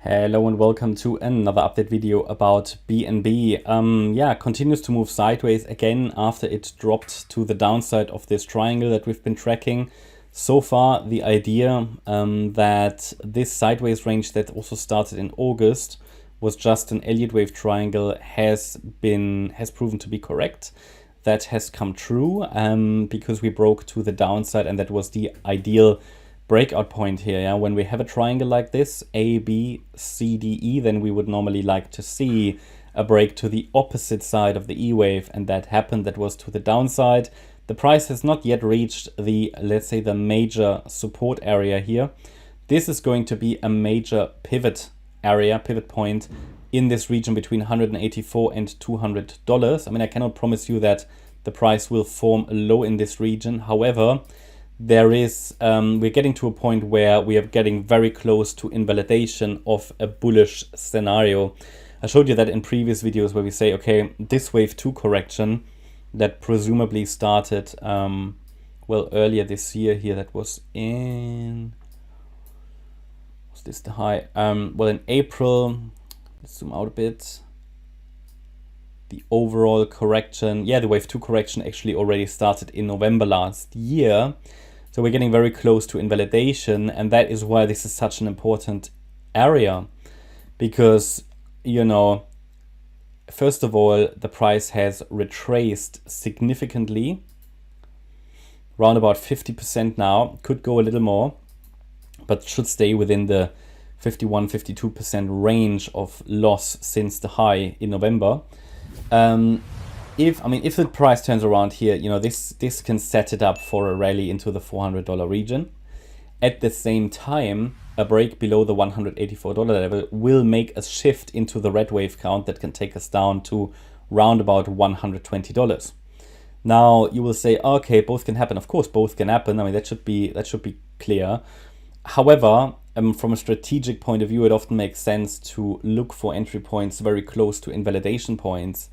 Hello and welcome to another update video about BNB. Continues to move sideways again after it dropped to the downside of this triangle that we've been tracking. So far, the idea that this sideways range that also started in August was just an Elliott Wave triangle has proven to be correct. That has come true because we broke to the downside, and that was the ideal breakout point here. Yeah? When we have a triangle like this, A, B, C, D, E, then we would normally like to see a break to the opposite side of the E wave, and that happened. That was to the downside. The price has not yet reached the, let's say, the major support area here. This is going to be a major pivot area, pivot point in this region between $184 and $200. I mean, I cannot promise you that the price will form a low in this region. However, there is we're getting to a point where we are getting very close to invalidation of a bullish scenario. I showed you that in previous videos where we say, okay, this wave 2 correction that presumably started well earlier this year here, that was in, was this the high? Well, in April, let's zoom out a bit. The overall correction, yeah, the wave 2 correction actually already started in November last year. So we're getting very close to invalidation, and that is why this is such an important area. Because, you know, first of all, the price has retraced significantly, around about 50% now, could go a little more, but should stay within the 51-52% range of loss since the high in November. If the price turns around here, you know, this can set it up for a rally into the $400 region. At the same time, a break below the $184 level will make a shift into the red wave count that can take us down to round about $120. Now you will say, okay, both can happen. Of course, both can happen. I mean, that should be clear. However, from a strategic point of view, it often makes sense to look for entry points very close to invalidation points.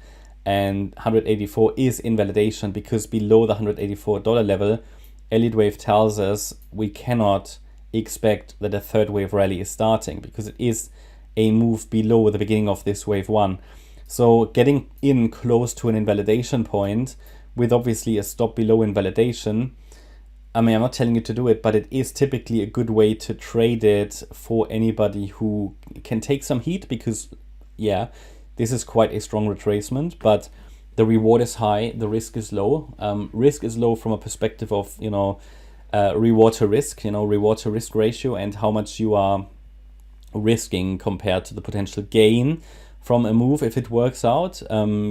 And 184 is invalidation, because below the $184 level, Elliott Wave tells us we cannot expect that a third wave rally is starting, because it is a move below the beginning of this wave 1. So getting in close to an invalidation point with obviously a stop below invalidation, I mean, I'm not telling you to do it, but it is typically a good way to trade it for anybody who can take some heat, because, yeah, this is quite a strong retracement, but the reward is high, the risk is low. Risk is low from a perspective of, you know, reward to risk, you know, reward to risk ratio, and how much you are risking compared to the potential gain from a move if it works out.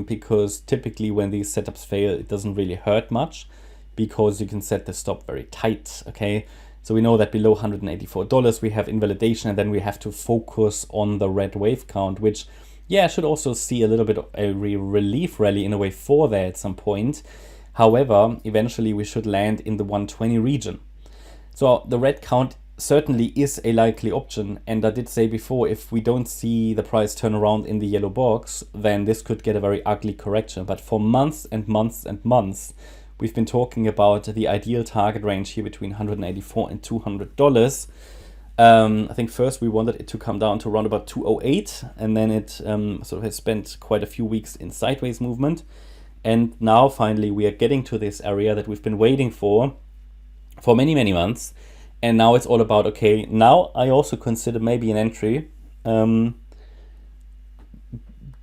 Because typically when these setups fail, it doesn't really hurt much, because you can set the stop very tight, okay? So we know that below $184 we have invalidation, and then we have to focus on the red wave count, which, yeah, should also see a little bit of a relief rally in a way for that at some point. However, eventually we should land in the 120 region. So the red count certainly is a likely option, and I did say before, if we don't see the price turn around in the yellow box, then this could get a very ugly correction. But for months and months and months, we've been talking about the ideal target range here between $184 and $200. I think first we wanted it to come down to around about 208, and then it sort of has spent quite a few weeks in sideways movement. And now finally we are getting to this area that we've been waiting for many, many months. And now it's all about, okay, now I also consider maybe an entry,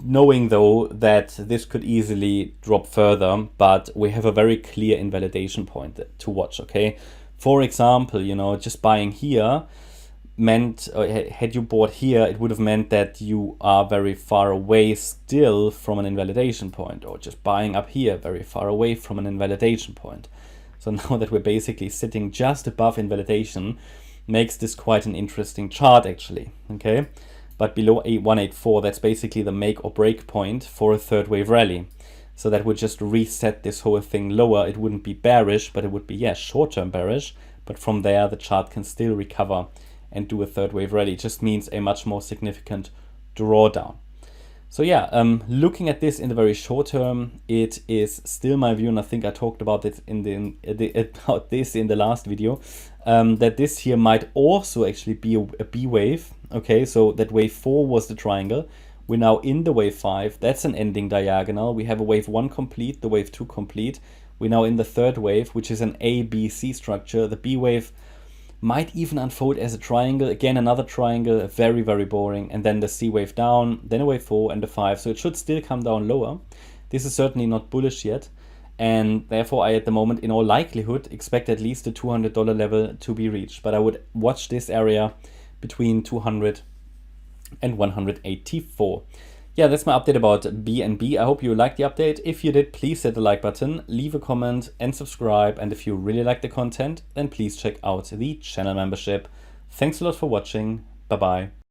knowing though that this could easily drop further, but we have a very clear invalidation point to watch, okay? For example, you know, just buying here meant, had you bought here, it would have meant that you are very far away still from an invalidation point, or just buying up here very far away from an invalidation point. So now that we're basically sitting just above invalidation, makes this quite an interesting chart actually, okay? But below 184, that's basically the make or break point for a third wave rally. So that would just reset this whole thing lower. It wouldn't be bearish, but it would be, yeah, short-term bearish. But from there, the chart can still recover and do a third wave rally. It just means a much more significant drawdown. So yeah, looking at this in the very short term, it is still my view, and I think I talked about this in the last video, that this here might also actually be a B wave, Okay, so that wave 4 was the triangle. We're now in the wave 5. That's an ending diagonal. We have a wave 1 complete, the wave 2 complete. We're now in the third wave, which is an A, B, C structure. The B wave might even unfold as a triangle. Again, another triangle, very, very boring. And then the C wave down, then a wave 4 and a 5. So it should still come down lower. This is certainly not bullish yet. And therefore, I, at the moment, in all likelihood, expect at least the $200 level to be reached. But I would watch this area between 200 and 184. Yeah, that's my update about BNB. I hope you liked the update. If you did, please hit the like button, leave a comment and subscribe. And if you really like the content, then please check out the channel membership. Thanks a lot for watching. Bye-bye.